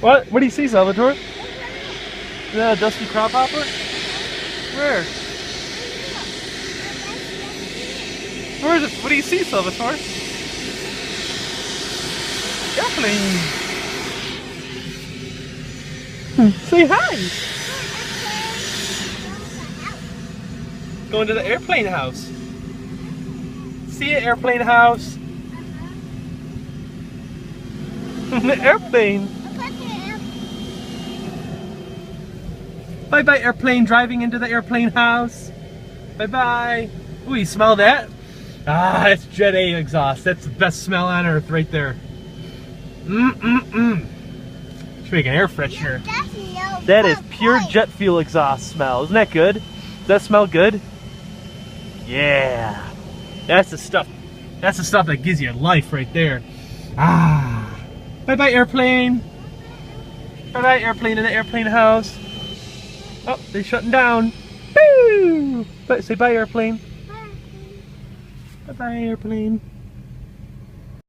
What? What do you see, Salvatore? The dusty crop hopper? Where? Where is it? What do you see, Salvatore? Airplane. Say hi. Going to the airplane house. See it, airplane house. The airplane. Bye bye, airplane. Driving into the airplane house. Bye bye. Ooh, you smell that? Ah, that's Jet A exhaust. That's the best smell on earth right there. Should make an air freshener. That is pure jet fuel exhaust smell. Isn't that good? Does that smell good? Yeah. That's the stuff. That's the stuff that gives you life right there. Ah. Bye bye, airplane. Bye bye, airplane in the airplane house. Oh, they're shutting down. Boo! Say bye, airplane. Bye bye, airplane.